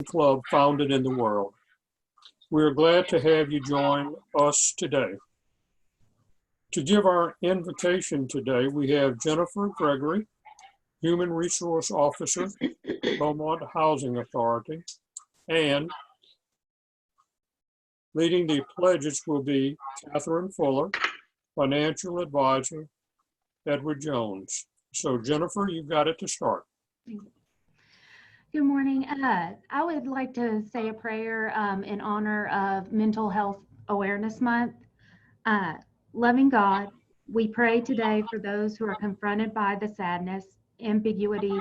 club founded in the world. We are glad to have you join us today. To give our invitation today, we have Jennifer Gregory, Human Resource Officer, Beaumont Housing Authority, and leading the pledges will be Catherine Fuller, Financial Advisor, Edward Jones. So Jennifer, you've got it to start. Good morning. I would like to say a prayer in honor of Mental Health Awareness Month. Loving God, we pray today for those who are confronted by the sadness, ambiguity,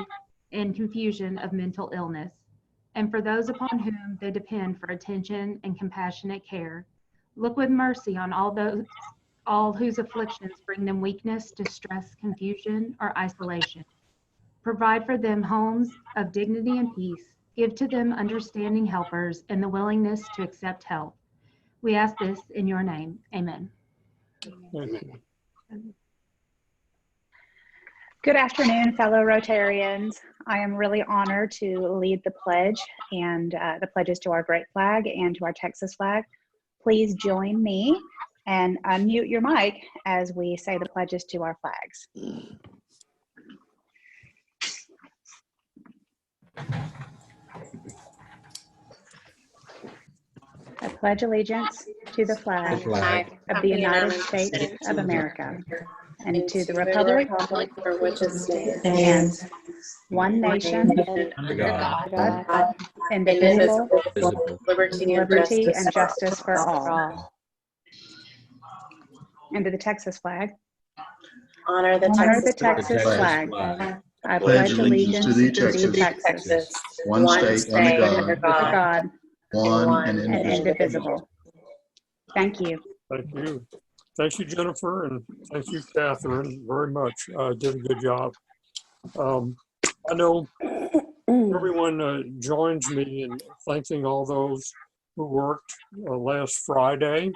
and confusion of mental illness, and for those upon whom they depend for attention and compassionate care. Look with mercy on all whose afflictions bring them weakness, distress, confusion, or isolation. Provide for them homes of dignity and peace. Give to them understanding helpers and the willingness to accept help. We ask this in your name. Amen. Good afternoon, fellow Rotarians. I am really honored to lead the pledge and the pledges to our great flag and to our Texas flag. Please join me and unmute your mic as we say the pledges to our flags. I pledge allegiance to the flag of the United States of America and to the republic for which it stands, one nation, under God, indivisible, with liberty and justice for all. And to the Texas flag. Honor the Texas flag. I pledge allegiance to Texas, one state under God, one and indivisible. Thank you. Thank you. Thank you, Jennifer, and thank you, Catherine, very much. Did a good job. I know everyone joins me in thanking all those who worked last Friday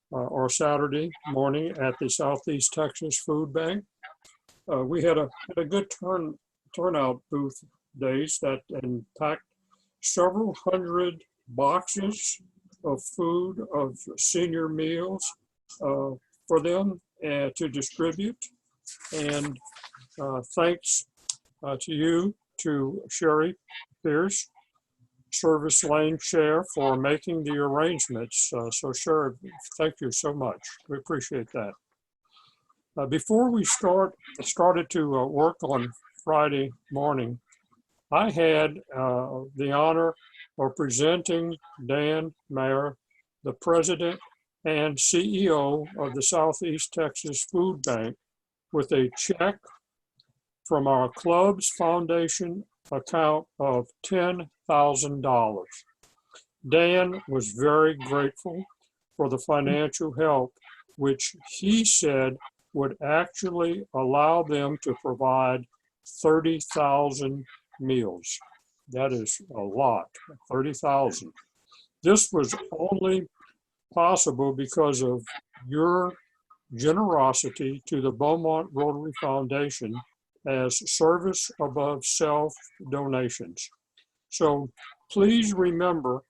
or Saturday morning at the Southeast Texas Food Bank. We had a good turnout booth days that packed several hundred boxes of food, of senior meals for them to distribute. And thanks to you, to Sherry Pierce, Service Lane Chair, for making the arrangements. So Sherry, thank you so much. We appreciate that. Before we started to work on Friday morning, I had the honor of presenting Dan Mayer, the president and CEO of the Southeast Texas Food Bank, with a check from our club's foundation account of $10,000. Dan was very grateful for the financial help, which he said would actually allow them to provide 30,000 meals. That is a lot, 30,000. This was only possible because of your generosity to the Beaumont Rotary Foundation as service above self donations. So please remember,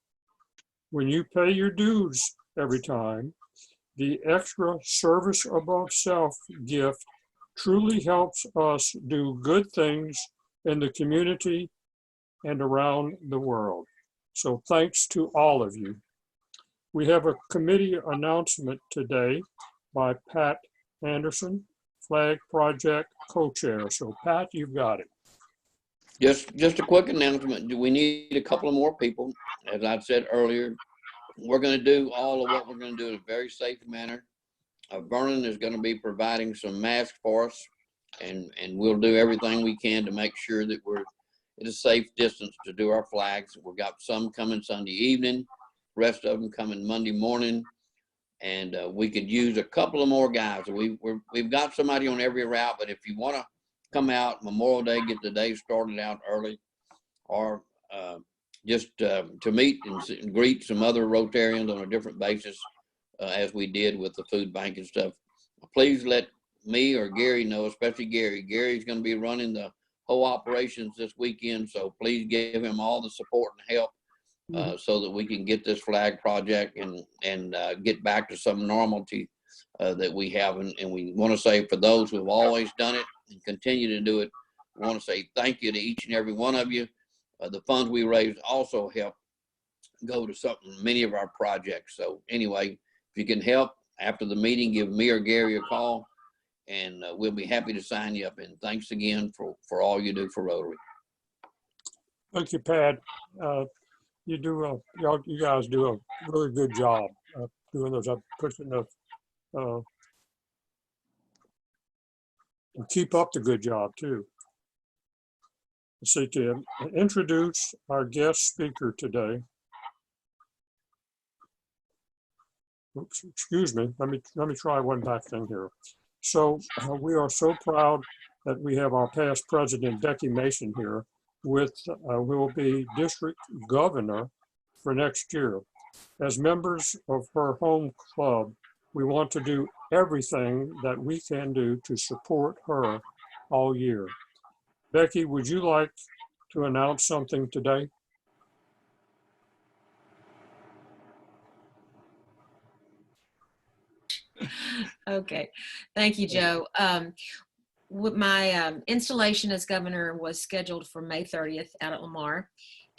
when you pay your dues every time, the extra service above self gift truly helps us do good things in the community and around the world. So thanks to all of you. We have a committee announcement today by Pat Anderson, Flag Project Co-Chair. So Pat, you've got it. Just a quick announcement. We need a couple of more people. As I said earlier, we're going to do all of what we're going to do in a very safe manner. Vernon is going to be providing some masks for us, and we'll do everything we can to make sure that we're at a safe distance to do our flags. We've got some coming Sunday evening, rest of them coming Monday morning, and we could use a couple of more guys. We've got somebody on every route, but if you want to come out Memorial Day, get the day started out early, or just to meet and greet some other Rotarians on a different basis, as we did with the food bank and stuff, please let me or Gary know, especially Gary. Gary's going to be running the whole operations this weekend, so please give him all the support and help so that we can get this flag project and get back to some normality that we have. And we want to say, for those who have always done it and continue to do it, we want to say thank you to each and every one of you. The funds we raise also help go to many of our projects. So anyway, if you can help after the meeting, give me or Gary a call, and we'll be happy to sign you up. And thanks again for all you do for Rotary. Thank you, Pat. You guys do a really good job doing those. I'm pushing the and keep up the good job too. Let's see, to introduce our guest speaker today. Oops, excuse me. Let me try one back thing here. So we are so proud that we have our past president, Becky Mason, here with, who will be district governor for next year. As members of her home club, we want to do everything that we can do to support her all year. Becky, would you like to announce something today? Okay, thank you, Joe. My installation as governor was scheduled for May 30th out at Lamar.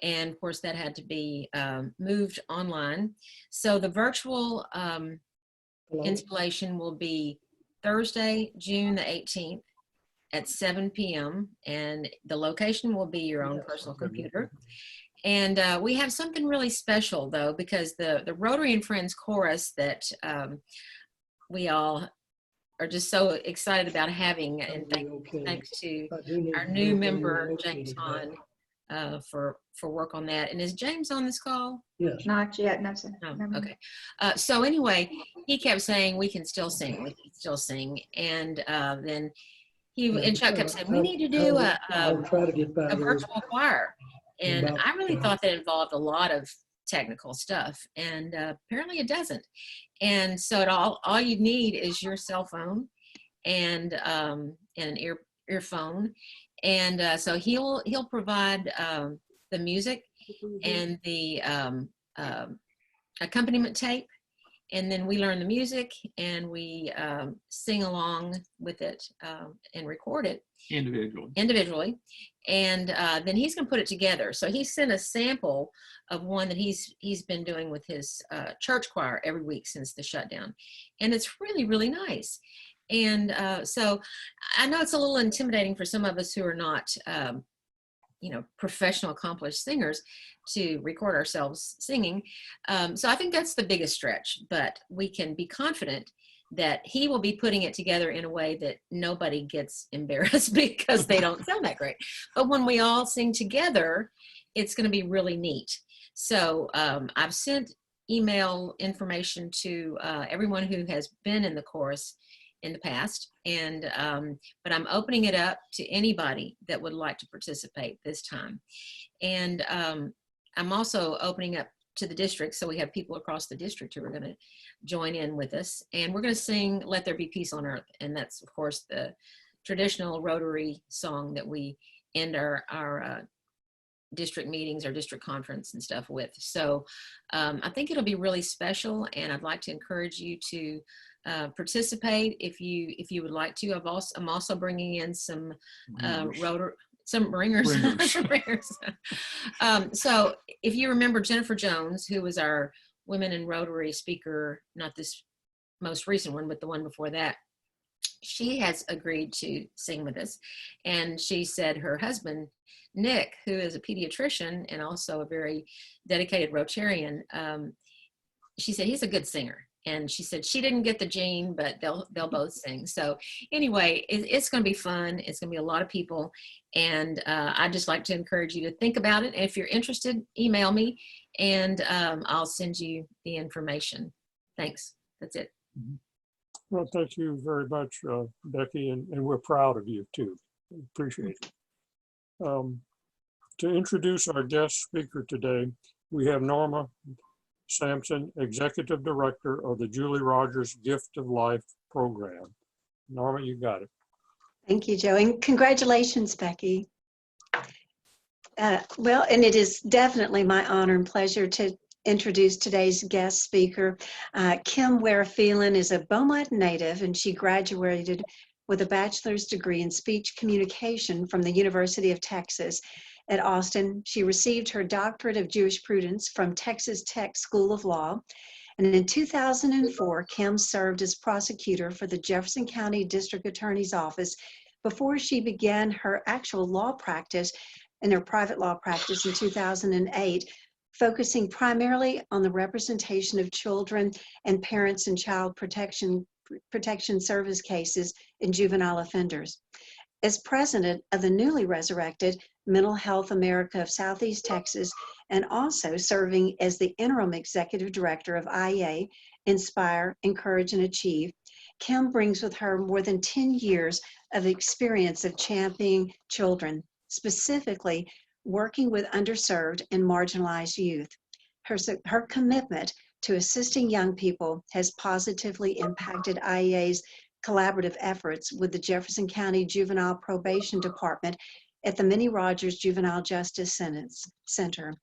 And of course that had to be moved online. So the virtual installation will be Thursday, June the 18th at 7 p.m. And the location will be your own personal computer. And we have something really special though, because the Rotary and Friends Chorus that we all are just so excited about having, and thanks to our new member, James Hahn, for work on that. And is James on this call? Yes. Not yet, no, sir. Oh, okay. So anyway, he kept saying we can still sing, we can still sing. And then and Chuck kept saying, we need to do I'll try to get back a virtual choir. And about, I really thought that involved a lot of technical stuff, and apparently it doesn't. And so all you need is your cell phone and an earphone. And so he'll provide the music and the accompaniment tape, and then we learn the music and we sing along with it and record it individually. And then he's going to put it together. So he sent a sample of one that he's been doing with his church choir every week since the shutdown, and it's really, really nice. And so I know it's a little intimidating for some of us who are not professional accomplished singers to record ourselves singing. So I think that's the biggest stretch, but we can be confident that he will be putting it together in a way that nobody gets embarrassed because they don't sound that great. But when we all sing together, it's going to be really neat. So I've sent email information to everyone who has been in the chorus in the past, and but I'm opening it up to anybody that would like to participate this time. And I'm also opening up to the district, so we have people across the district who are going to join in with us, and we're going to sing "Let There Be Peace on Earth," and that's of course the traditional Rotary song that we end our district meetings or district conference and stuff with. So I think it'll be really special, and I'd like to encourage you to participate if you would like to. I'm also bringing in some ringers. So if you remember Jennifer Jones, who was our Women in Rotary speaker, not this most recent one, but the one before that, she has agreed to sing with us. And she said her husband, Nick, who is a pediatrician and also a very dedicated Rotarian, she said he's a good singer. And she said she didn't get the gene, but they'll both sing. So anyway, it's going to be fun. It's going to be a lot of people. And I'd just like to encourage you to think about it. And if you're interested, email me and I'll send you the information. Thanks. That's it. Well, thank you very much, Becky, and we're proud of you too. Appreciate it. To introduce our guest speaker today, we have Norma Sampson, Executive Director of the Julie Rogers Gift of Life program. Norma, you got it. Thank you, Joe, and congratulations, Becky. Well, and it is definitely my honor and pleasure to introduce today's guest speaker. Kim Ware Phelan is a Beaumont native, and she graduated with a bachelor's degree in speech communication from the University of Texas at Austin. She received her doctorate of jurisprudence from Texas Tech School of Law. And in 2004, Kim served as prosecutor for the Jefferson County District Attorney's Office before she began her actual law practice in her private law practice in 2008, focusing primarily on the representation of children and parents in child protection service cases in juvenile offenders. As president of the newly resurrected Mental Health America of Southeast Texas, and also serving as the interim executive director of IEA, Inspire, Encourage, and Achieve, Kim brings with her more than 10 years of experience of championing children, specifically working with underserved and marginalized youth. Her commitment to assisting young people has positively impacted IEA's collaborative efforts with the Jefferson County Juvenile Probation Department at the Minnie Rogers Juvenile Justice Center.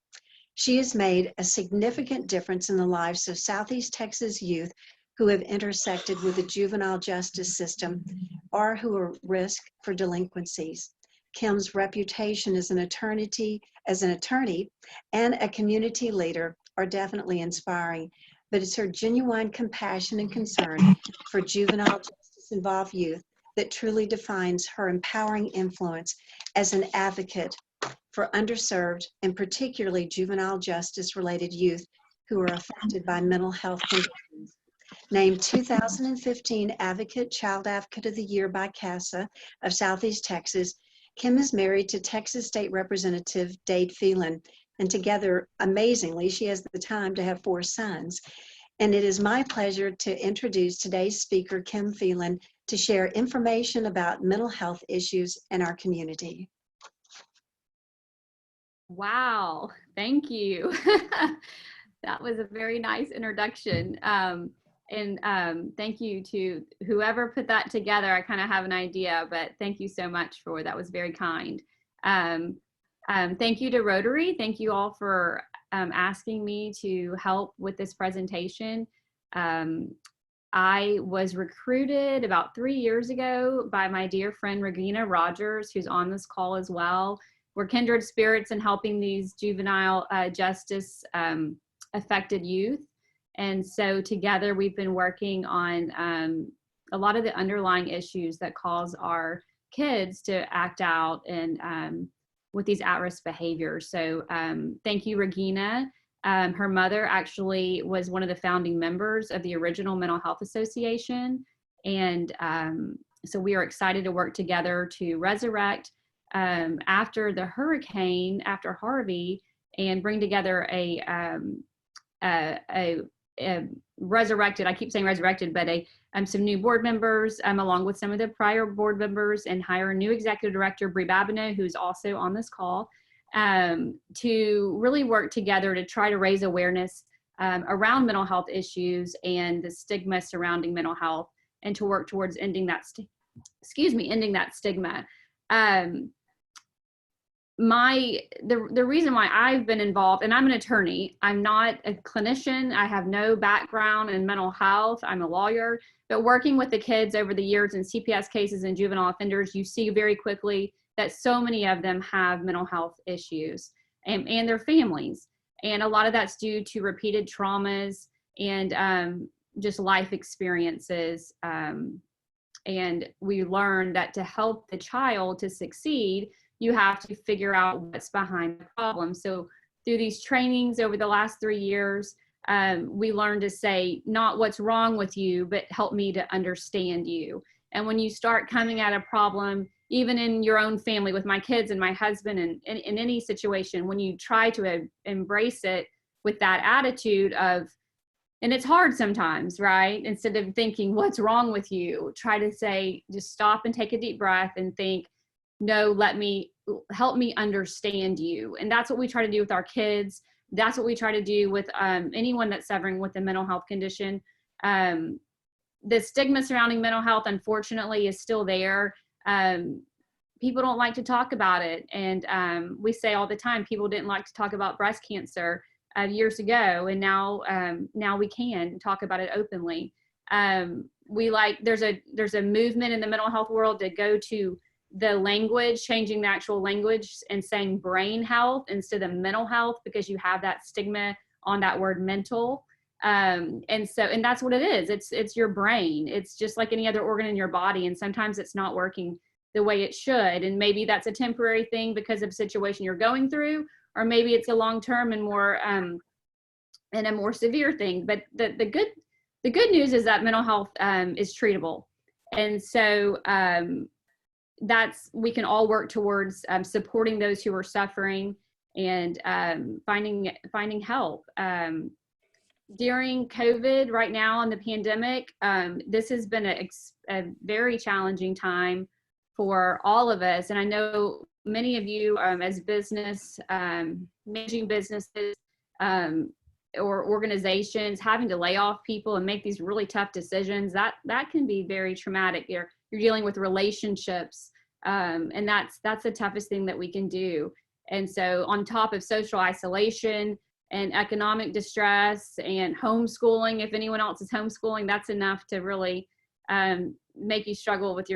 She has made a significant difference in the lives of Southeast Texas youth who have intersected with the juvenile justice system or who are at risk for delinquencies. Kim's reputation as an attorney and a community leader are definitely inspiring, but it's her genuine compassion and concern for juvenile justice-involved youth that truly defines her empowering influence as an advocate for underserved and particularly juvenile justice-related youth who are affected by mental health conditions. Named 2015 Child Advocate of the Year by CASA of Southeast Texas, Kim is married to Texas State Representative Dade Phelan, and together, amazingly, she has the time to have 4 sons. And it is my pleasure to introduce today's speaker, Kim Phelan, to share information about mental health issues in our community. Wow, thank you. That was a very nice introduction. Thank you to whoever put that together. I kind of have an idea, but thank you so much for that. Was very kind. Thank you to Rotary. Thank you all for asking me to help with this presentation. I was recruited about 3 years ago by my dear friend Regina Rogers, who's on this call as well. We're kindred spirits in helping these juvenile justice affected youth. And so together we've been working on a lot of the underlying issues that cause our kids to act out and with these at-risk behaviors. So thank you, Regina. Her mother actually was one of the founding members of the original Mental Health Association. And so we are excited to work together to resurrect after the hurricane, after Harvey, and bring together a resurrected, I keep saying resurrected, but some new board members along with some of the prior board members, and hire a new executive director, Bree, who's also on this call, to really work together to try to raise awareness around mental health issues and the stigma surrounding mental health, and to work towards ending that stigma. The reason why I've been involved, and I'm an attorney, I'm not a clinician, I have no background in mental health, I'm a lawyer, but working with the kids over the years in CPS cases and juvenile offenders, you see very quickly that so many of them have mental health issues and their families. And a lot of that's due to repeated traumas and just life experiences. And we learned that to help the child to succeed, you have to figure out what's behind the problem. So through these trainings over the last 3 years, we learned to say, not what's wrong with you, but help me to understand you. And when you start coming at a problem, even in your own family with my kids and my husband, and in any situation, when you try to embrace it with that attitude of, and it's hard sometimes, right? Instead of thinking, what's wrong with you? Try to say, just stop and take a deep breath and think, no, help me understand you. And that's what we try to do with our kids. That's what we try to do with anyone that's suffering with a mental health condition. The stigma surrounding mental health, unfortunately, is still there. people don't like to talk about it. And we say all the time, people didn't like to talk about breast cancer years ago, and now we can talk about it openly. There's a movement in the mental health world to go to the language, changing the actual language and saying brain health instead of mental health, because you have that stigma on that word mental. And that's what it is. It's your brain. It's just like any other organ in your body. And sometimes it's not working the way it should. And maybe that's a temporary thing because of a situation you're going through, or maybe it's a long-term and more, and a more severe thing. But the good news is that mental health is treatable. And so we can all work towards supporting those who are suffering and finding help. During COVID right now in the pandemic, this has been a very challenging time for all of us. And I know many of you as managing businesses or organizations, having to lay off people and make these really tough decisions, that can be very traumatic. You're dealing with relationships, and that's the toughest thing that we can do. And so on top of social isolation and economic distress and homeschooling, if anyone else is homeschooling, that's enough to really make you struggle with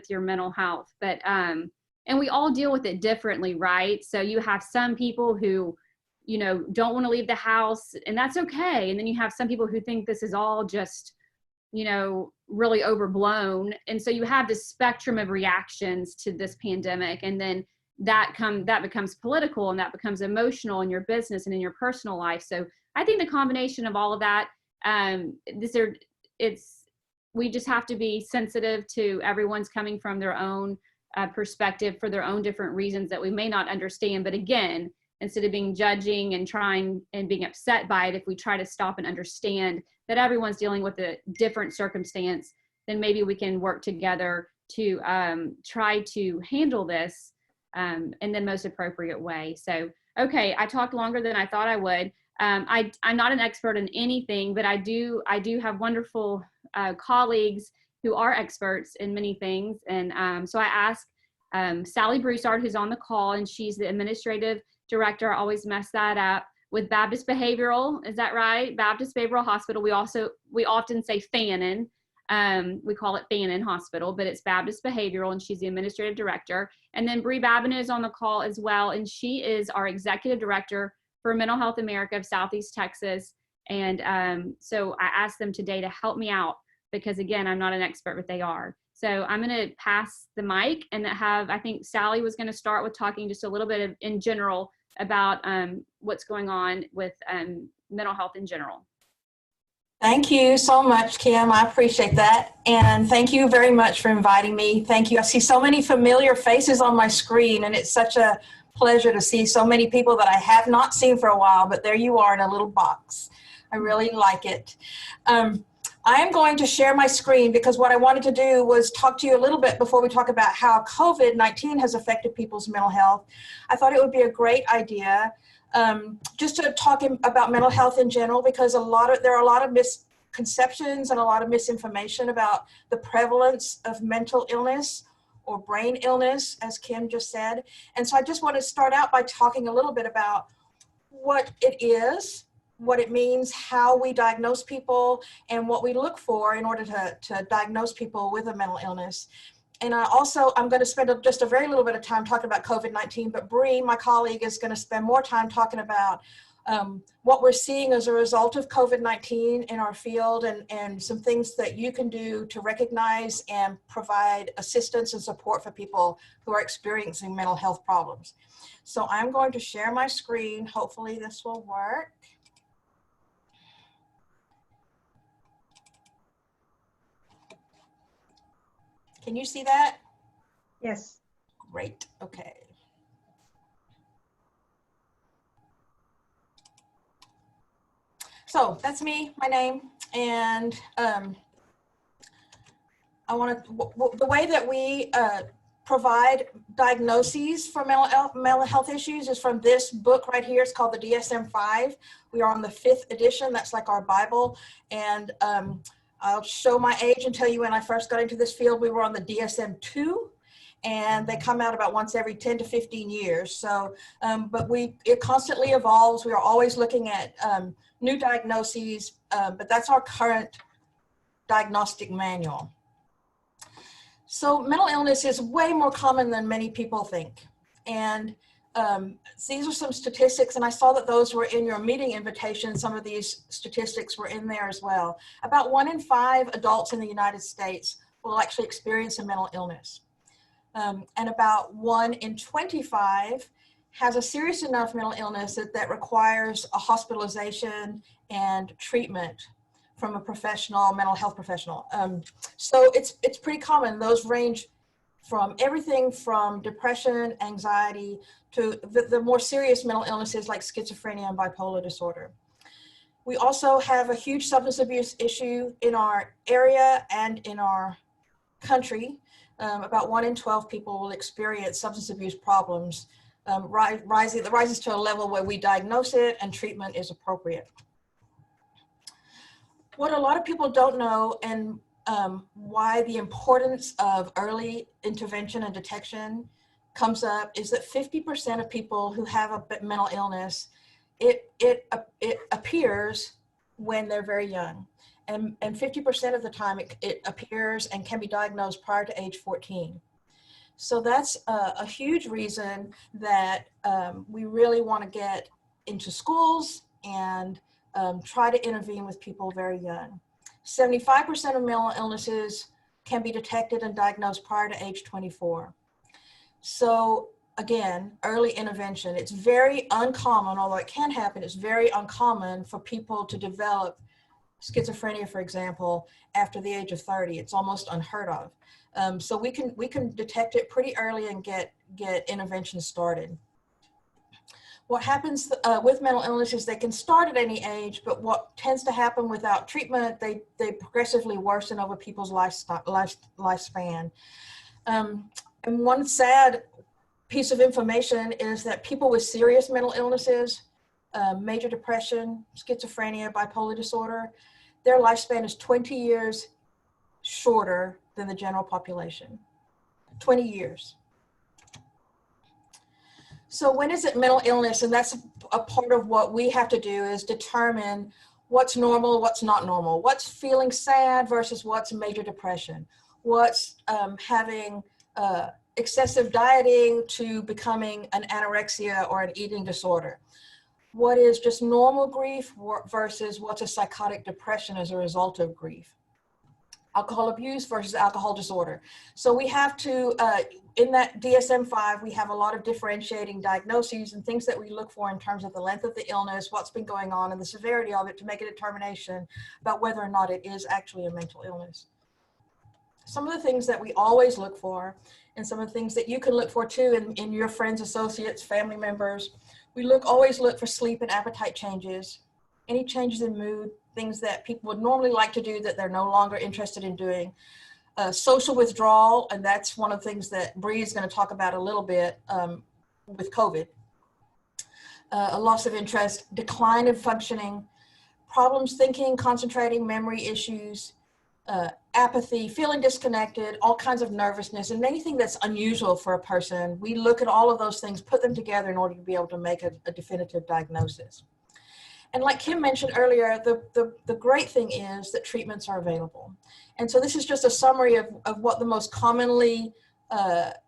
your mental health. But and we all deal with it differently, right? So you have some people who, don't want to leave the house, and that's okay. And then you have some people who think this is all just, really overblown. And so you have this spectrum of reactions to this pandemic. And then that becomes political, and that becomes emotional in your business and in your personal life. So I think the combination of all of that, we just have to be sensitive to everyone's coming from their own perspective for their own different reasons that we may not understand. But again, instead of being judging and trying and being upset by it, if we try to stop and understand that everyone's dealing with a different circumstance, then maybe we can work together to try to handle this in the most appropriate way. So, okay, I talked longer than I thought I would. I'm not an expert in anything, but I do have wonderful colleagues who are experts in many things. And so I asked Sally Broussard, who's on the call, and she's the administrative director. I always mess that up, with Baptist Behavioral. Is that right? Baptist Behavioral Hospital. We often say Phelan. We call it Phelan Hospital, but it's Baptist Behavioral, and she's the administrative director. And then Bree Babineau is on the call as well, and she is our executive director for Mental Health America of Southeast Texas. And so I asked them today to help me out, because again, I'm not an expert, but they are. So I'm going to pass the mic, and I think Sally was going to start with talking just a little bit in general about what's going on with mental health in general. Thank you so much, Kim. I appreciate that. And thank you very much for inviting me. Thank you. I see so many familiar faces on my screen, and it's such a pleasure to see so many people that I have not seen for a while, but there you are in a little box. I really like it. I am going to share my screen because what I wanted to do was talk to you a little bit before we talk about how COVID-19 has affected people's mental health. I thought it would be a great idea just to talk about mental health in general, because there are a lot of misconceptions and a lot of misinformation about the prevalence of mental illness or brain illness, as Kim just said. And so I just want to start out by talking a little bit about what it is, what it means, how we diagnose people, and what we look for in order to diagnose people with a mental illness. And I'm going to spend just a very little bit of time talking about COVID-19, but Bree, my colleague, is going to spend more time talking about what we're seeing as a result of COVID-19 in our field, and some things that you can do to recognize and provide assistance and support for people who are experiencing mental health problems. So I'm going to share my screen. Hopefully this will work. Can you see that? Yes. Great, okay. So that's me, my name, and the way that we provide diagnoses for mental health issues is from this book right here. It's called the DSM-5. We are on the 5th edition. That's like our Bible. And I'll show my age and tell you when I first got into this field, we were on the DSM-2. and they come out about once every 10 to 15 years. So, but it constantly evolves. We are always looking at new diagnoses, but that's our current diagnostic manual. So mental illness is way more common than many people think. And these are some statistics, and I saw that those were in your meeting invitation. Some of these statistics were in there as well. About 1 in 5 adults in the United States will actually experience a mental illness. And about 1 in 25 has a serious enough mental illness that requires a hospitalization and treatment from a professional, mental health professional. So it's pretty common. Those range from everything from depression, anxiety, to the more serious mental illnesses like schizophrenia and bipolar disorder. We also have a huge substance abuse issue in our area and in our country. About 1 in 12 people will experience substance abuse problems. Rises to a level where we diagnose it and treatment is appropriate. What a lot of people don't know, and why the importance of early intervention and detection comes up, is that 50% of people who have a mental illness, it appears when they're very young. And 50% of the time it appears and can be diagnosed prior to age 14. So that's a huge reason that we really want to get into schools and try to intervene with people very young. 75% of mental illnesses can be detected and diagnosed prior to age 24. So again, early intervention, it's very uncommon, although it can happen, it's very uncommon for people to develop schizophrenia, for example, after the age of 30. It's almost unheard of. So we can detect it pretty early and get intervention started. What happens with mental illness is they can start at any age, but what tends to happen without treatment, they progressively worsen over people's lifespan. And one sad piece of information is that people with serious mental illnesses, major depression, schizophrenia, bipolar disorder, their lifespan is 20 years shorter than the general population. 20 years. So when is it mental illness? And that's a part of what we have to do, is determine what's normal, what's not normal, what's feeling sad versus what's major depression, what's having excessive dieting to becoming an anorexia or an eating disorder, what is just normal grief versus what's a psychotic depression as a result of grief, alcohol abuse versus alcohol disorder. So we have to, in that DSM-5, we have a lot of differentiating diagnoses and things that we look for in terms of the length of the illness, what's been going on, and the severity of it to make a determination about whether or not it is actually a mental illness. Some of the things that we always look for, and some of the things that you can look for too in your friends, associates, family members, we always look for sleep and appetite changes, any changes in mood, things that people would normally like to do that they're no longer interested in doing. Social withdrawal, and that's one of the things that Bree is going to talk about a little bit with COVID. A loss of interest, decline of functioning, problems thinking, concentrating, memory issues, apathy, feeling disconnected, all kinds of nervousness, and anything that's unusual for a person. We look at all of those things, put them together in order to be able to make a definitive diagnosis. And like Kim mentioned earlier, the great thing is that treatments are available. And so this is just a summary of what the most commonly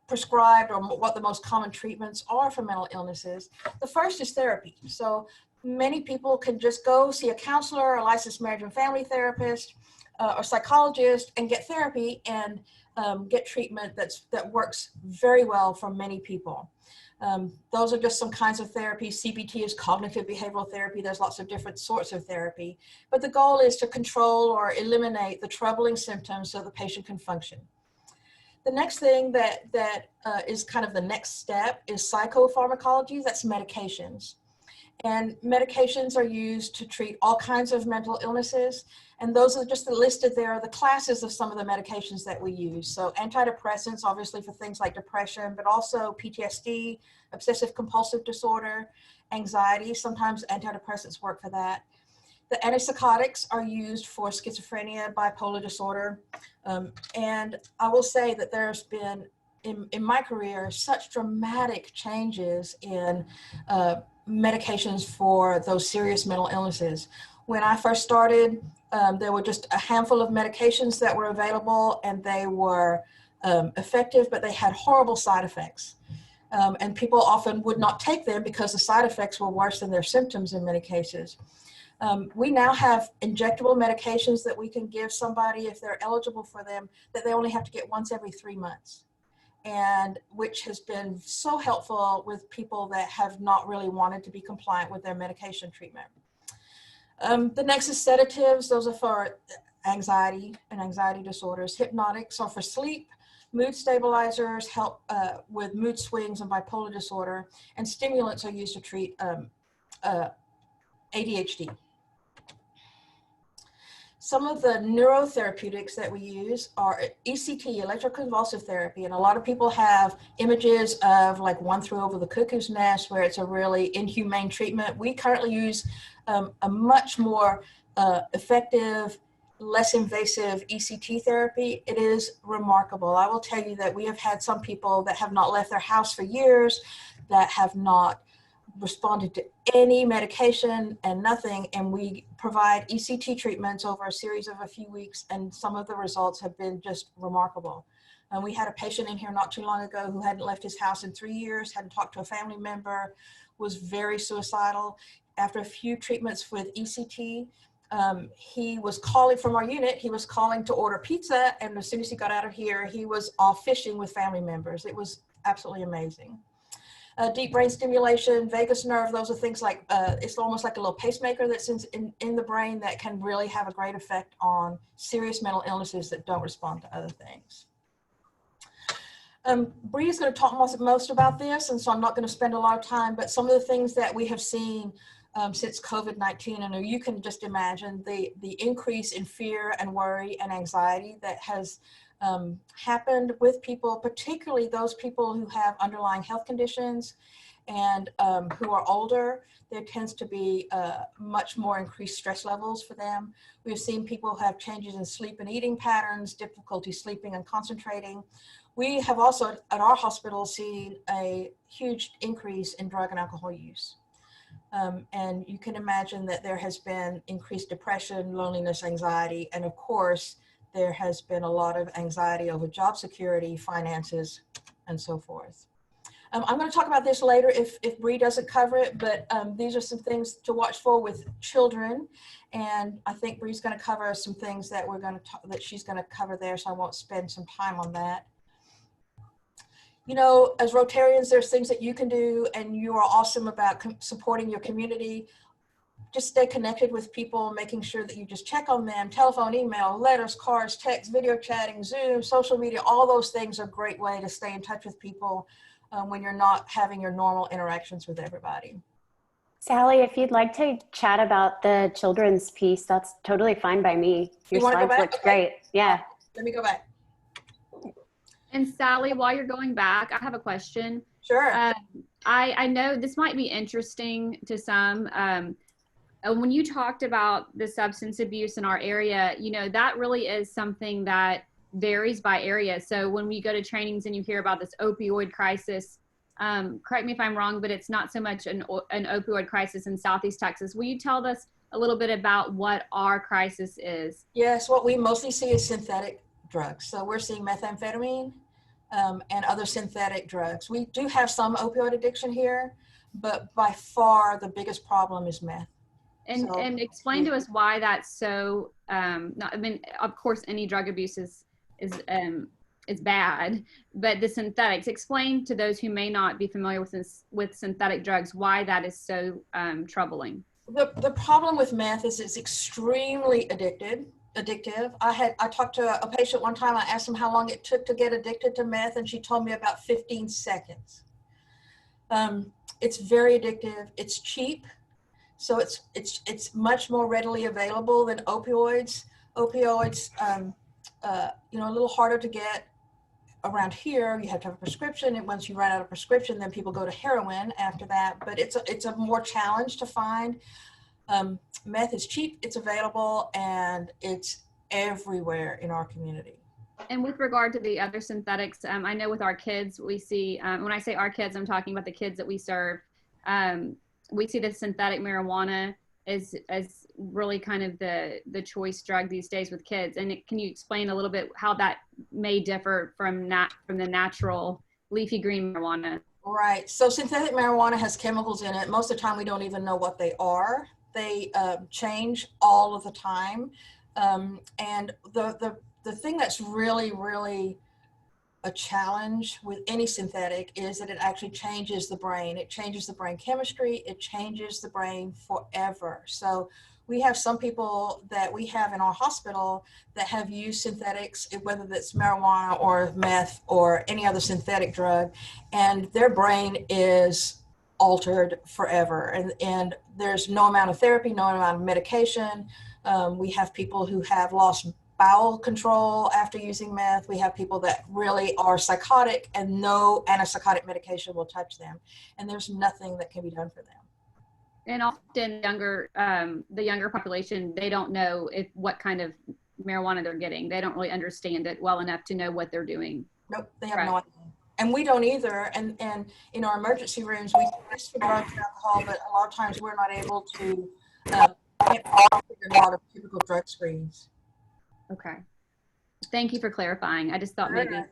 prescribed or what the most common treatments are for mental illnesses. The first is therapy. So many people can just go see a counselor, a licensed marriage and family therapist, or psychologist, and get therapy and get treatment that works very well for many people. Those are just some kinds of therapy. CBT is cognitive behavioral therapy. There's lots of different sorts of therapy. But the goal is to control or eliminate the troubling symptoms so the patient can function. The next thing that is kind of the next step is psychopharmacology. That's medications. And medications are used to treat all kinds of mental illnesses. And those are just listed there are the classes of some of the medications that we use. So antidepressants, obviously for things like depression, but also PTSD, obsessive compulsive disorder, anxiety. Sometimes antidepressants work for that. The antipsychotics are used for schizophrenia, bipolar disorder. And I will say that there's been in my career, such dramatic changes in medications for those serious mental illnesses. When I first started, there were just a handful of medications that were available, and they were effective, but they had horrible side effects. And people often would not take them because the side effects were worse than their symptoms in many cases. We now have injectable medications that we can give somebody if they're eligible for them, that they only have to get once every 3 months, and which has been so helpful with people that have not really wanted to be compliant with their medication treatment. The next is sedatives. Those are for anxiety and anxiety disorders. Hypnotics are for sleep. Mood stabilizers help with mood swings and bipolar disorder. And stimulants are used to treat ADHD. Some of the neurotherapeutics that we use are ECT, electroconvulsive therapy, and a lot of people have images of like One Flew Over the Cuckoo's Nest, where it's a really inhumane treatment. We currently use a much more effective, less invasive ECT therapy. It is remarkable. I will tell you that we have had some people that have not left their house for years, that have not responded to any medication and nothing, and we provide ECT treatments over a series of a few weeks, and some of the results have been just remarkable. And we had a patient in here not too long ago who hadn't left his house in 3 years, hadn't talked to a family member, was very suicidal. After a few treatments with ECT, he was calling from our unit, he was calling to order pizza, and as soon as he got out of here, he was off fishing with family members. It was absolutely amazing. Deep brain stimulation, vagus nerve, those are things like, it's almost like a little pacemaker that's in the brain that can really have a great effect on serious mental illnesses that don't respond to other things. Bree is going to talk most about this, and so I'm not going to spend a lot of time, but some of the things that we have seen since COVID-19, and you can just imagine the increase in fear and worry and anxiety that has happened with people, particularly those people who have underlying health conditions and who are older. There tends to be much more increased stress levels for them. We've seen people have changes in sleep and eating patterns, difficulty sleeping and concentrating. We have also at our hospital seen a huge increase in drug and alcohol use. And you can imagine that there has been increased depression, loneliness, anxiety, and of course, there has been a lot of anxiety over job security, finances, and so forth. I'm going to talk about this later if Bree doesn't cover it, but these are some things to watch for with children. And I think Bree's going to cover some things that she's going to cover there, so I won't spend some time on that. You know, as Rotarians, there's things that you can do, and you are awesome about supporting your community. Just stay connected with people, making sure that you just check on them. Telephone, email, letters, cards, text, video chatting, Zoom, social media, all those things are a great way to stay in touch with people when you're not having your normal interactions with everybody. Sally, if you'd like to chat about the children's piece, that's totally fine by me. Your slides looked great. Yeah. Let me go back. And Sally, while you're going back, I have a question. Sure. I know this might be interesting to some. When you talked about the substance abuse in our area, you know, that really is something that varies by area. So when we go to trainings and you hear about this opioid crisis, correct me if I'm wrong, but it's not so much an opioid crisis in Southeast Texas. Will you tell us a little bit about what our crisis is? Yes, what we mostly see is synthetic drugs. So we're seeing methamphetamine and other synthetic drugs. We do have some opioid addiction here, but by far the biggest problem is meth. And explain to us why that's so. I mean, of course, any drug abuse is bad, but the synthetics. Explain to those who may not be familiar with synthetic drugs why that is so troubling. The problem with meth is it's extremely addictive. I talked to a patient one time. I asked him how long it took to get addicted to meth, and she told me about 15 seconds. It's very addictive. It's cheap. So it's much more readily available than opioids. Opioids, you know, a little harder to get around here. You have to have a prescription, and once you run out of prescription, then people go to heroin after that. But it's a more challenge to find. Meth is cheap, it's available, and it's everywhere in our community. And with regard to the other synthetics, I know with our kids, we see, when I say our kids, I'm talking about the kids that we serve. We see the synthetic marijuana as really kind of the choice drug these days with kids. And can you explain a little bit how that may differ from the natural leafy green marijuana? Right. So synthetic marijuana has chemicals in it. Most of the time, we don't even know what they are. They change all of the time. And the thing that's really, really a challenge with any synthetic is that it actually changes the brain. It changes the brain chemistry. It changes the brain forever. So we have some people that we have in our hospital that have used synthetics, whether that's marijuana or meth or any other synthetic drug, and their brain is altered forever. And there's no amount of therapy, no amount of medication. We have people who have lost bowel control after using meth. We have people that really are psychotic and no antipsychotic medication will touch them. And there's nothing that can be done for them. And often the younger population, they don't know what kind of marijuana they're getting. They don't really understand it well enough to know what they're doing. Nope, they have no idea. And we don't either. And in our emergency rooms, we test for drugs and alcohol, but a lot of times we're not able to get a lot of typical drug screens. Okay. Thank you for clarifying. I just thought maybe. Okay.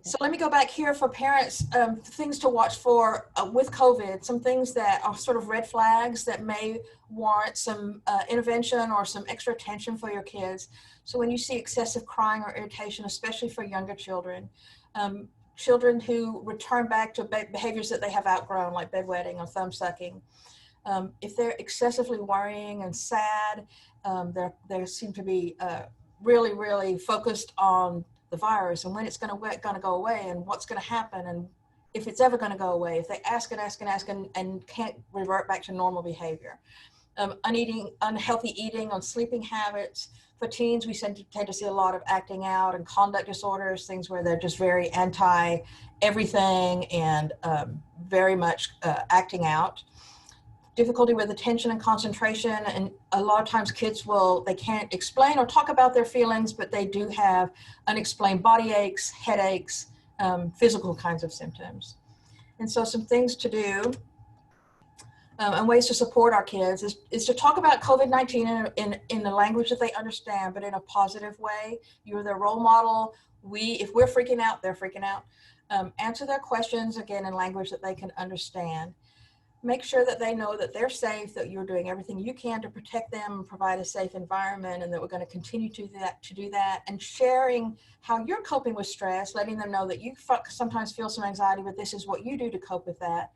So let me go back here for parents, things to watch for with COVID, some things that are sort of red flags that may warrant some intervention or some extra attention for your kids. So when you see excessive crying or irritation, especially for younger children, children who return back to behaviors that they have outgrown, like bedwetting or thumb sucking, if they're excessively worrying and sad, they seem to be really, really focused on the virus and when it's going to go away and what's going to happen and if it's ever going to go away. If they ask and can't revert back to normal behavior. Unhealthy eating, on sleeping habits. For teens, we tend to see a lot of acting out and conduct disorders, things where they're just very anti everything and very much acting out. Difficulty with attention and concentration, and a lot of times kids they can't explain or talk about their feelings, but they do have unexplained body aches, headaches, physical kinds of symptoms. And so some things to do and ways to support our kids is to talk about COVID-19 in the language that they understand, but in a positive way. You're their role model. If we're freaking out, they're freaking out. Answer their questions, again, in language that they can understand. Make sure that they know that they're safe, that you're doing everything you can to protect them and provide a safe environment, and that we're going to continue to do that, and sharing how you're coping with stress, letting them know that you sometimes feel some anxiety, but this is what you do to cope with that.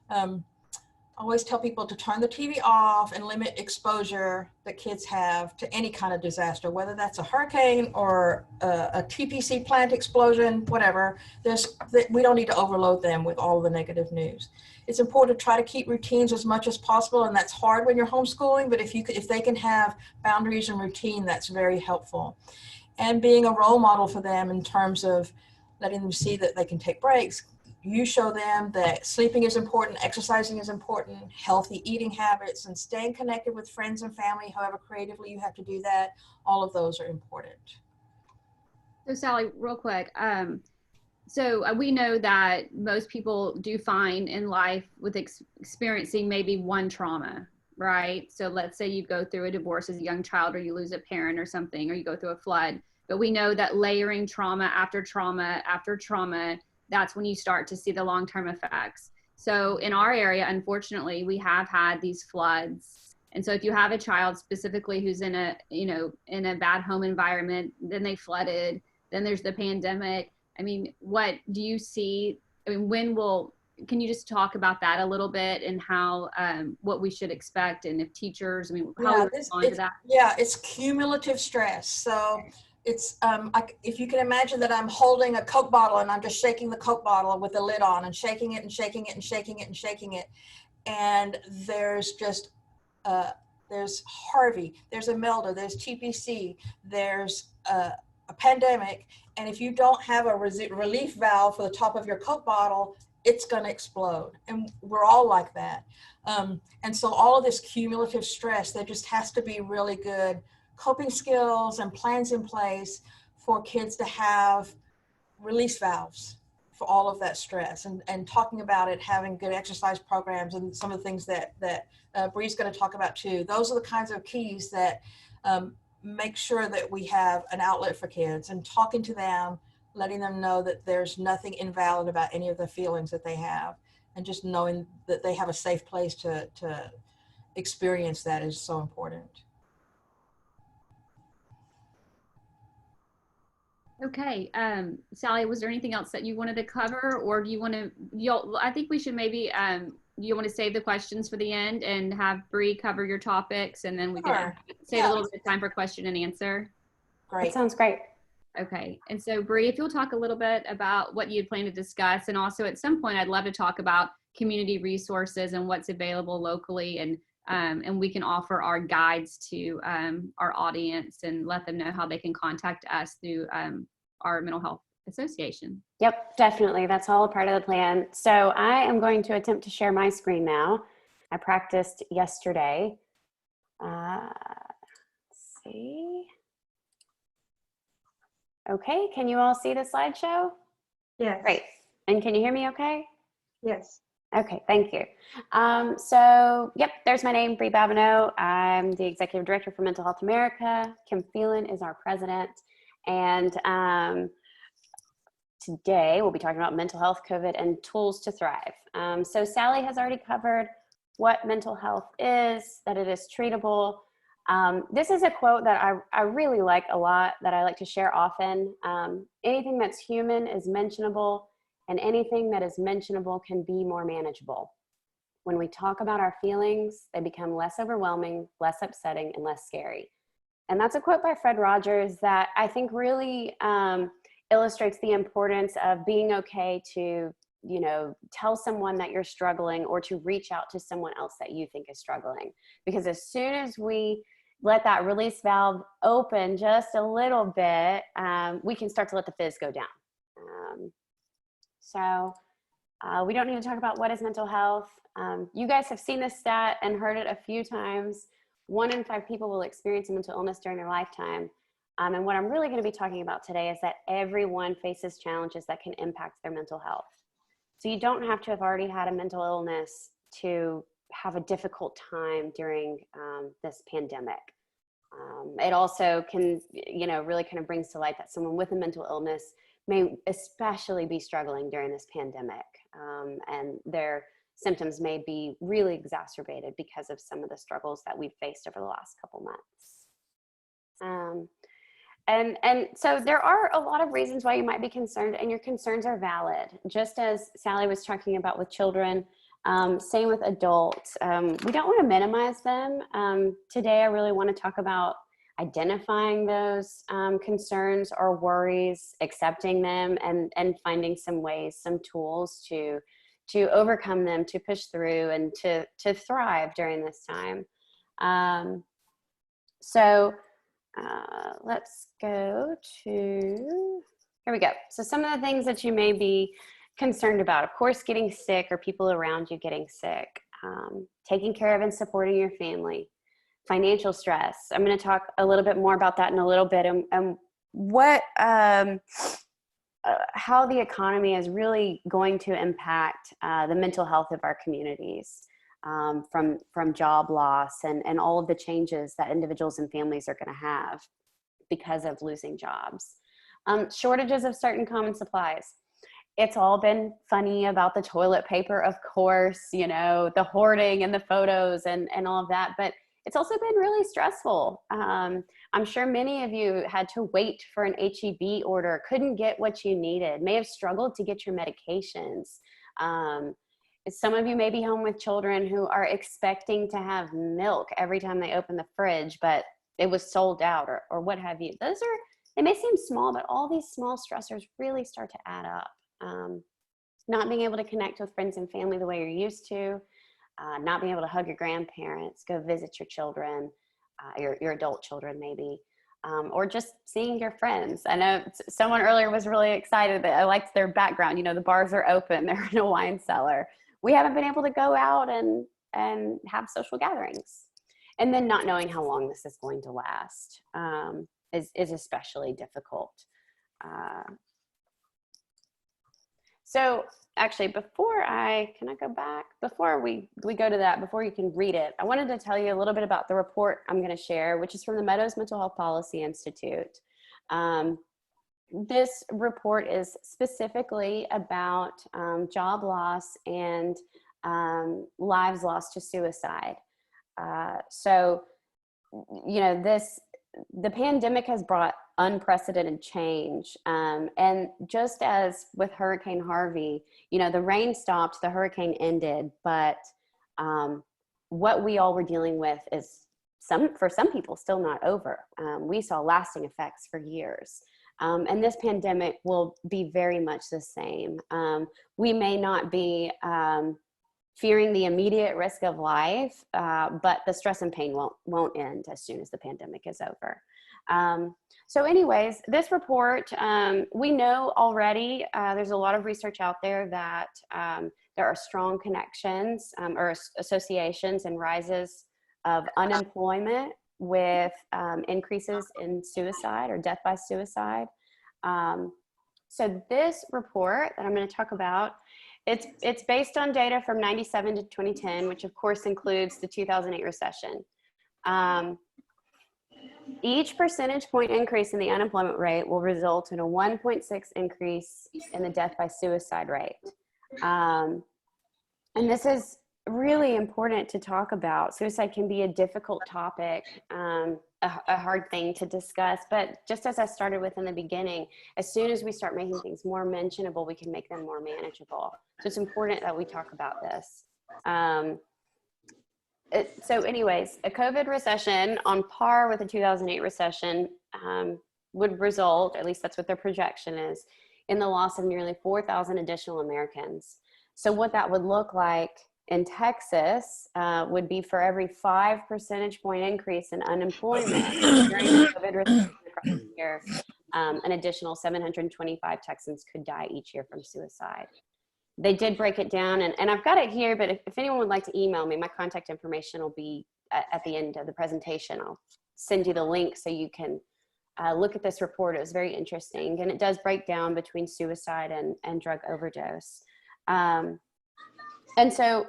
I always tell people to turn the TV off and limit exposure that kids have to any kind of disaster, whether that's a hurricane or a TPC plant explosion, whatever. We don't need to overload them with all the negative news. It's important to try to keep routines as much as possible, and that's hard when you're homeschooling, but if they can have boundaries and routine, that's very helpful. And being a role model for them in terms of letting them see that they can take breaks. You show them that sleeping is important, exercising is important, healthy eating habits, and staying connected with friends and family, however creatively you have to do that. All of those are important. So Sally, real quick. So we know that most people do fine in life with experiencing maybe one trauma, right? So let's say you go through a divorce as a young child, or you lose a parent or something, or you go through a flood. But we know that layering trauma after trauma after trauma, that's when you start to see the long-term effects. So in our area, unfortunately, we have had these floods. And so if you have a child specifically who's in a bad home environment, then they flooded, then there's the pandemic. I mean, what do you see? I mean, can you just talk about that a little bit and how, what we should expect, and if teachers, how we respond to that? Yeah, it's cumulative stress. So it's, if you can imagine that I'm holding a Coke bottle and I'm just shaking the Coke bottle with the lid on and shaking it and shaking it and shaking it and shaking it. And there's just, there's Harvey, there's Imelda, there's TPC, there's a pandemic. And if you don't have a relief valve for the top of your Coke bottle, it's going to explode. And we're all like that. And so all of this cumulative stress, there just has to be really good coping skills and plans in place for kids to have release valves for all of that stress, and talking about it, having good exercise programs, and some of the things that Bree's going to talk about too. Those are the kinds of keys that make sure that we have an outlet for kids, and talking to them, letting them know that there's nothing invalid about any of the feelings that they have, and just knowing that they have a safe place to experience that is so important. Okay, Sally, was there anything else that you wanted to cover, or do you want to, I think we should maybe, you want to save the questions for the end and have Bree cover your topics, and then we can save a little bit of time for question and answer? Great. That sounds great. Okay, and so Bree, if you'll talk a little bit about what you'd plan to discuss, and also at some point I'd love to talk about community resources and what's available locally, and we can offer our guides to our audience and let them know how they can contact us through our mental health association. Yep, definitely. That's all a part of the plan. So I am going to attempt to share my screen now. I practiced yesterday. Let's see. Okay, can you all see the slideshow? Yes. Great. And can you hear me okay? Yes. Okay, thank you. So, yep, there's my name, Bree Babineau. I'm the Executive Director for Mental Health America. Kim Phelan is our president. And today we'll be talking about mental health, COVID, and tools to thrive. So Sally has already covered what mental health is, that it is treatable. This is a quote that I really like a lot, that I like to share often. Anything that's human is mentionable, and anything that is mentionable can be more manageable. When we talk about our feelings, they become less overwhelming, less upsetting, and less scary. And that's a quote by Fred Rogers that I think really illustrates the importance of being okay to, you know, tell someone that you're struggling, or to reach out to someone else that you think is struggling. Because as soon as we let that release valve open just a little bit, we can start to let the fizz go down. So we don't need to talk about what is mental health. You guys have seen this stat and heard it a few times. 1 in 5 people will experience a mental illness during their lifetime. And what I'm really going to be talking about today is that everyone faces challenges that can impact their mental health. So you don't have to have already had a mental illness to have a difficult time during this pandemic. It also can, you know, really kind of brings to light that someone with a mental illness may especially be struggling during this pandemic, and their symptoms may be really exacerbated because of some of the struggles that we've faced over the last couple months. And so there are a lot of reasons why you might be concerned, and your concerns are valid. Just as Sally was talking about with children, same with adults. We don't want to minimize them. Today, I really want to talk about identifying those concerns or worries, accepting them, and finding some ways, some tools to overcome them, to push through, and to thrive during this time. Let's go to, here we go. So some of the things that you may be concerned about, of course, getting sick or people around you getting sick, taking care of and supporting your family, financial stress. I'm going to talk a little bit more about that in a little bit, and what, how the economy is really going to impact the mental health of our communities, from job loss and all of the changes that individuals and families are going to have because of losing jobs. Shortages of certain common supplies. It's all been funny about the toilet paper, of course, you know, the hoarding and the photos and all of that, but it's also been really stressful. I'm sure many of you had to wait for an HEB order, couldn't get what you needed, may have struggled to get your medications. Some of you may be home with children who are expecting to have milk every time they open the fridge, but it was sold out, or what have you. They may seem small, but all these small stressors really start to add up. Not being able to connect with friends and family the way you're used to, not being able to hug your grandparents, go visit your children, your adult children maybe, or just seeing your friends. I know someone earlier was really excited that I liked their background. You know, the bars are open, they're in a wine cellar. We haven't been able to go out and have social gatherings. And then not knowing how long this is going to last. is especially difficult. So actually, can I go back? Before we go to that, before you can read it, I wanted to tell you a little bit about the report I'm going to share, which is from the Meadows Mental Health Policy Institute. This report is specifically about job loss and lives lost to suicide. So, you know, the pandemic has brought unprecedented change. And just as with Hurricane Harvey, you know, the rain stopped, the hurricane ended, but what we all were dealing with is for some people still not over. We saw lasting effects for years. And this pandemic will be very much the same. We may not be fearing the immediate risk of life, but the stress and pain won't end as soon as the pandemic is over. So anyways, this report, we know already, there's a lot of research out there that there are strong connections or associations and rises of unemployment with increases in suicide or death by suicide. So this report that I'm going to talk about, it's based on data from 97 to 2010, which of course includes the 2008 recession. Each percentage point increase in the unemployment rate will result in a 1.6 increase in the death by suicide rate. And this is really important to talk about. Suicide can be a difficult topic, a hard thing to discuss, but just as I started with in the beginning, as soon as we start making things more mentionable, we can make them more manageable. So it's important that we talk about this. So anyways, a COVID recession on par with the 2008 recession would result, at least that's what their projection is, in the loss of nearly 4,000 additional Americans. So what that would look like in Texas would be for every 5 percentage point increase in unemployment during the COVID recession across the year, an additional 725 Texans could die each year from suicide. They did break it down, and I've got it here, but if anyone would like to email me, my contact information will be at the end of the presentation. I'll send you the link so you can look at this report. It was very interesting, and it does break down between suicide and drug overdose. And so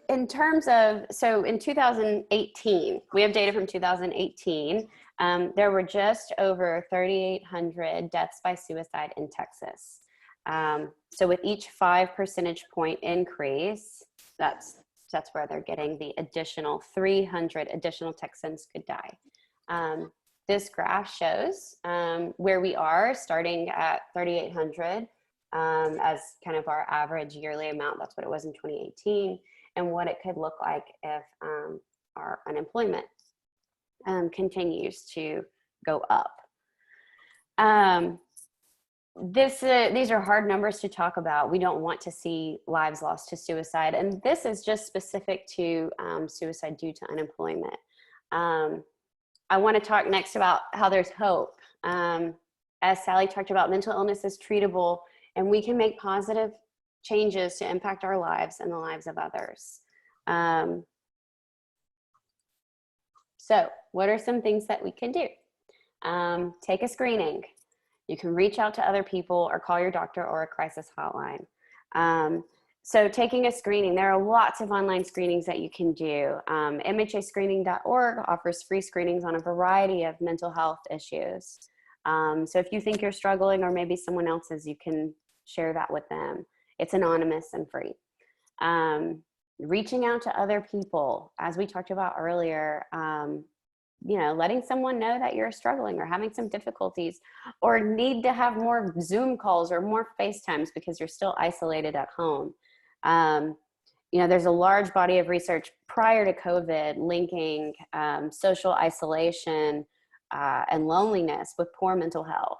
in terms of, so in 2018, we have data from 2018, there were just over 3,800 deaths by suicide in Texas. So with each 5 percentage point increase, that's where they're getting the additional 300 additional Texans could die. This graph shows where we are starting at 3,800 as kind of our average yearly amount. That's what it was in 2018, and what it could look like if our unemployment continues to go up. These are hard numbers to talk about. We don't want to see lives lost to suicide. And this is just specific to suicide due to unemployment. I want to talk next about how there's hope. As Sally talked about, mental illness is treatable, and we can make positive changes to impact our lives and the lives of others. So what are some things that we can do? Take a screening. You can reach out to other people or call your doctor or a crisis hotline. So taking a screening, there are lots of online screenings that you can do. MHAscreening.org offers free screenings on a variety of mental health issues. So if you think you're struggling, or maybe someone else is, you can share that with them. It's anonymous and free. Reaching out to other people, as we talked about earlier, you know, letting someone know that you're struggling or having some difficulties, or need to have more Zoom calls or more FaceTimes because you're still isolated at home. You know, there's a large body of research prior to COVID linking social isolation and loneliness with poor mental health,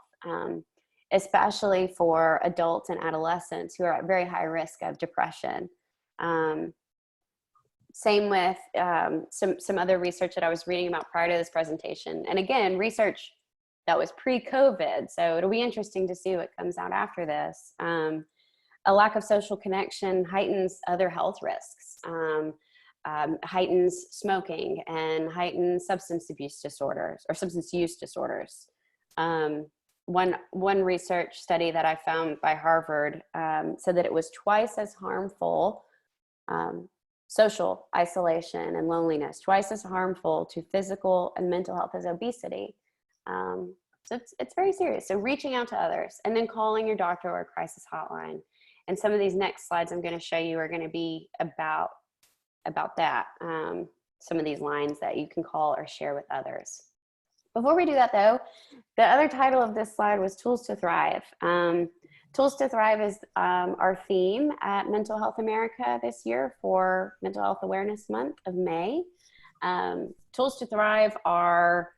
especially for adults and adolescents who are at very high risk of depression. Same with some other research that I was reading about prior to this presentation. And again, research that was pre-COVID. So it'll be interesting to see what comes out after this. A lack of social connection heightens other health risks. heightens smoking and heightens substance abuse disorders or substance use disorders. One research study that I found by Harvard said that it was twice as harmful, social isolation and loneliness, twice as harmful to physical and mental health as obesity. So it's very serious. So reaching out to others and then calling your doctor or crisis hotline. And some of these next slides I'm going to show you are going to be about that. Some of these lines that you can call or share with others. Before we do that though, the other title of this slide was Tools to Thrive. Tools to Thrive is our theme at Mental Health America this year for Mental Health Awareness Month of May. Tools to Thrive are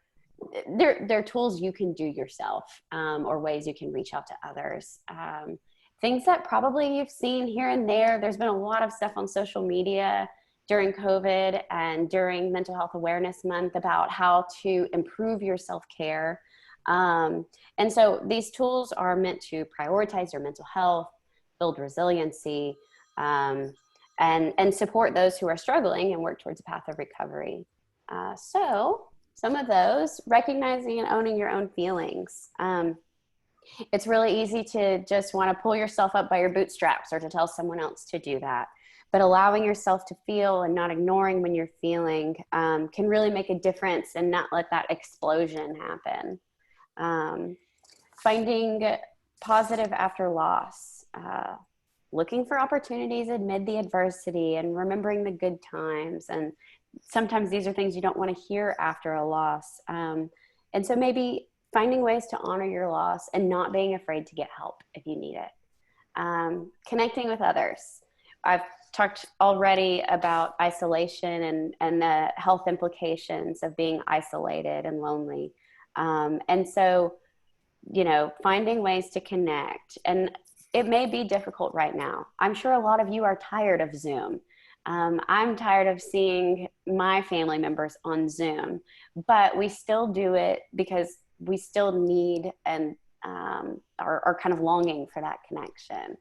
they're tools you can do yourself or ways you can reach out to others. Things that probably you've seen here and there. There's been a lot of stuff on social media during COVID and during Mental Health Awareness Month about how to improve your self-care. And so these tools are meant to prioritize your mental health, build resiliency, and support those who are struggling and work towards a path of recovery. So some of those, recognizing and owning your own feelings. It's really easy to just want to pull yourself up by your bootstraps or to tell someone else to do that. But allowing yourself to feel and not ignoring when you're feeling can really make a difference and not let that explosion happen. Finding positive after loss, looking for opportunities amid the adversity and remembering the good times. And sometimes these are things you don't want to hear after a loss. And so maybe finding ways to honor your loss and not being afraid to get help if you need it. Connecting with others. I've talked already about isolation and the health implications of being isolated and lonely. And so, you know, finding ways to connect. And it may be difficult right now. I'm sure a lot of you are tired of Zoom. I'm tired of seeing my family members on Zoom, but we still do it because we still need and are kind of longing for that connection.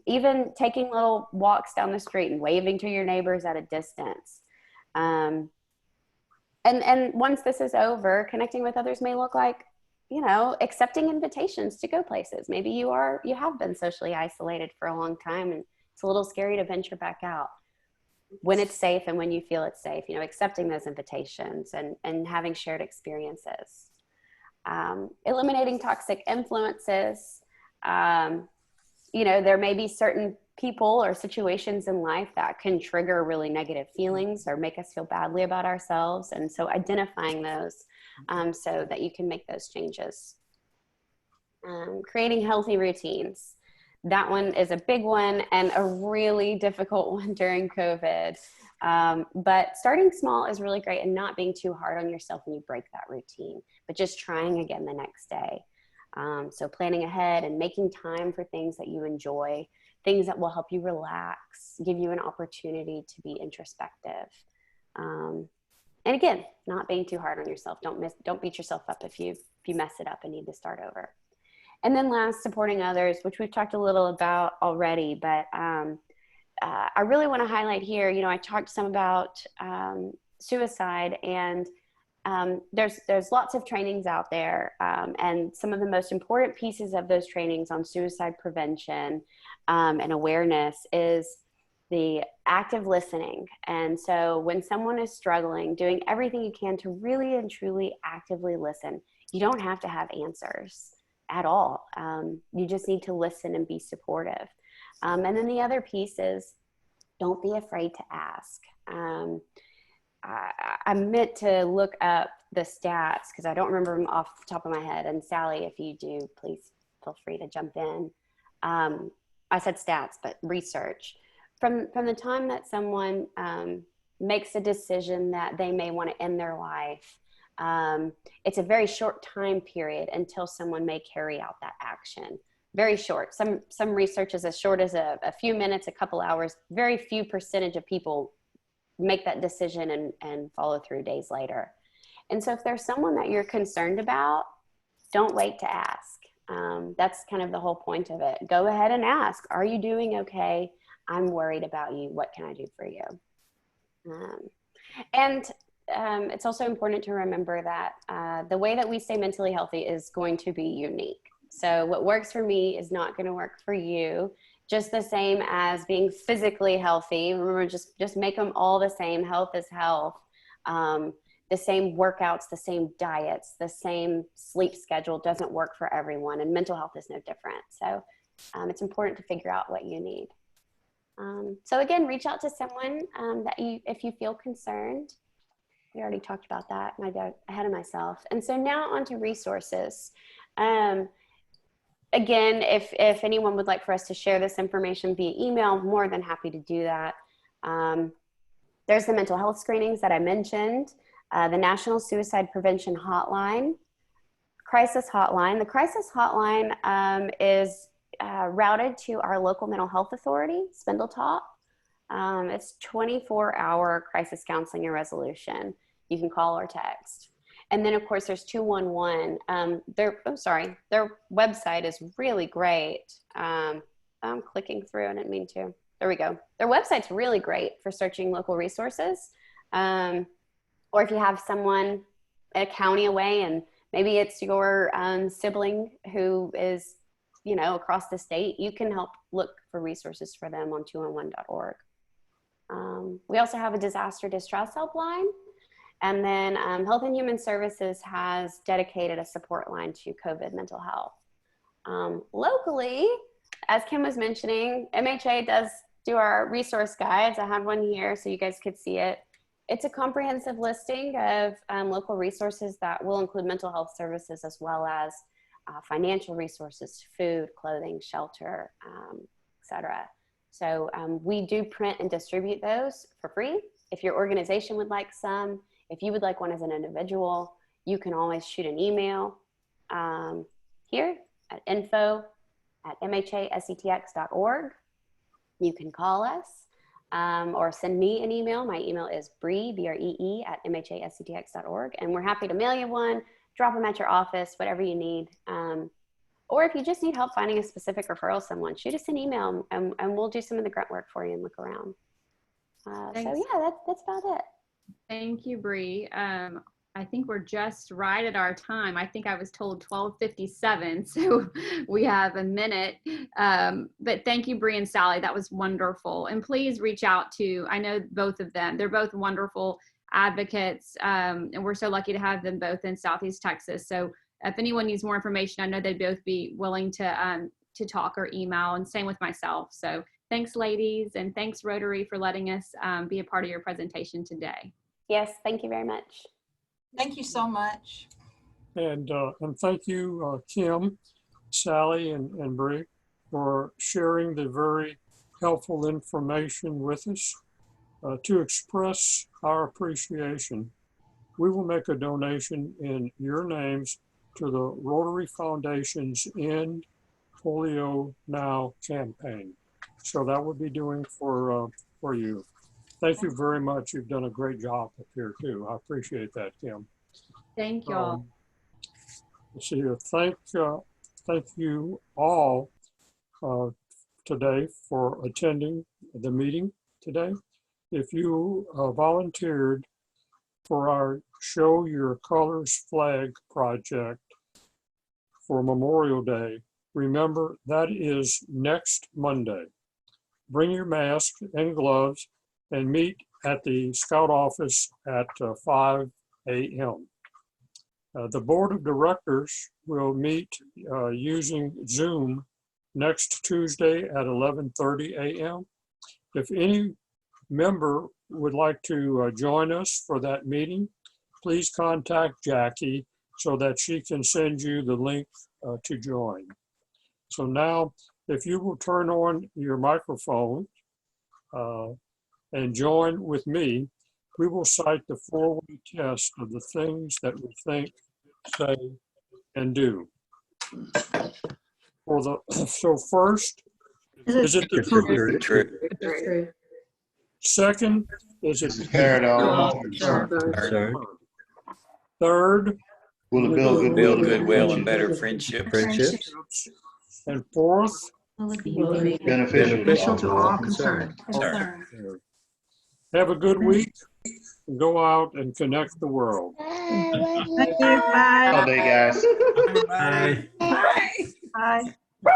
Even taking little walks down the street and waving to your neighbors at a distance. And once this is over, connecting with others may look like, you know, accepting invitations to go places. Maybe you have been socially isolated for a long time and it's a little scary to venture back out. When it's safe and when you feel it's safe, you know, accepting those invitations and having shared experiences. Eliminating toxic influences. You know, there may be certain people or situations in life that can trigger really negative feelings or make us feel badly about ourselves. And so identifying those so that you can make those changes. Creating healthy routines. That one is a big one and a really difficult one during COVID. But starting small is really great and not being too hard on yourself when you break that routine, but just trying again the next day. So planning ahead and making time for things that you enjoy, things that will help you relax, give you an opportunity to be introspective. And again, not being too hard on yourself. Don't beat yourself up if you mess it up and need to start over. And then last, supporting others, which we've talked a little about already, but I really want to highlight here, you know, I talked some about suicide and there's lots of trainings out there, and some of the most important pieces of those trainings on suicide prevention and awareness is the active listening. And so when someone is struggling, doing everything you can to really and truly actively listen. You don't have to have answers at all. You just need to listen and be supportive. And then the other piece is don't be afraid to ask. I meant to look up the stats because I don't remember them off the top of my head. And Sally, if you do, please feel free to jump in. I said stats, but research. From the time that someone makes a decision that they may want to end their life, it's a very short time period until someone may carry out that action. Very short. Some research is as short as a few minutes, a couple hours. Very few percentage of people make that decision and follow through days later. And so if there's someone that you're concerned about, don't wait to ask. That's kind of the whole point of it. Go ahead and ask, are you doing okay? I'm worried about you. What can I do for you? It's also important to remember that the way that we stay mentally healthy is going to be unique. So what works for me is not going to work for you, just the same as being physically healthy. Remember, just make them all the same. Health is health. The same workouts, the same diets, the same sleep schedule doesn't work for everyone, and mental health is no different. So it's important to figure out what you need. So again, reach out to someone if you feel concerned. We already talked about that. I got ahead of myself. And so now on to resources. Again, if anyone would like for us to share this information via email, I'm more than happy to do that. There's the mental health screenings that I mentioned, the National Suicide Prevention Hotline, Crisis Hotline. The Crisis Hotline is routed to our local mental health authority, Spindletop. It's 24-hour crisis counseling and resolution. You can call or text. And then of course there's 211. Their website is really great. I'm clicking through, I didn't mean to. There we go. Their website's really great for searching local resources. Or if you have someone a county away and maybe it's your sibling who is, across the state, you can help look for resources for them on 211.org. We also have a disaster distress helpline. And then Health and Human Services has dedicated a support line to COVID mental health. Locally, as Kim was mentioning, MHA does do our resource guides. I had one here so you guys could see it. It's a comprehensive listing of local resources that will include mental health services as well as financial resources, food, clothing, shelter, etc. So we do print and distribute those for free. If your organization would like some, if you would like one as an individual, you can always shoot an email here at info@mhasetx.org. You can call us or send me an email. My email is Bree, B-R-E-E, @mhasetx.org. And we're happy to mail you one, drop them at your office, whatever you need. Or if you just need help finding a specific referral to someone, shoot us an email and we'll do some of the grunt work for you and look around. So yeah, that's about it. Thank you, Bree. I think we're just right at our time. I think I was told 12:57, so we have a minute. But thank you, Bree and Sally. That was wonderful. And please reach out to, I know both of them. They're both wonderful advocates, and we're so lucky to have them both in Southeast Texas. So if anyone needs more information, I know they'd both be willing to talk or email, and same with myself. So thanks, ladies, and thanks, Rotary, for letting us be a part of your presentation today. Yes, thank you very much. Thank you so much. And thank you, Kim, Sally, and Bree, for sharing the very helpful information with us. To express our appreciation, we will make a donation in your names to the Rotary Foundation's End Polio Now campaign. So that would be doing for you. Thank you very much. You've done a great job up here too. I appreciate that, Kim. Thank you all. Let's see here. Thank you all today for attending the meeting today. If you volunteered for our Show Your Colors Flag project for Memorial Day, remember that is next Monday. Bring your mask and gloves and meet at the Scout office at 5 a.m. The Board of Directors will meet using Zoom next Tuesday at 11:30 a.m. If any member would like to join us for that meeting, please contact Jackie so that she can send you the link to join. So now, if you will turn on your microphone and join with me, we will cite the four-way test of the things that we think, say, and do. So first, is it the truth? True. Second, is it the Third, will it build goodwill and better friendships? And fourth, Beneficial to all concerned. Have a good week. And go out and connect the world. Thank you. Bye. All day, guys. Bye. Bye.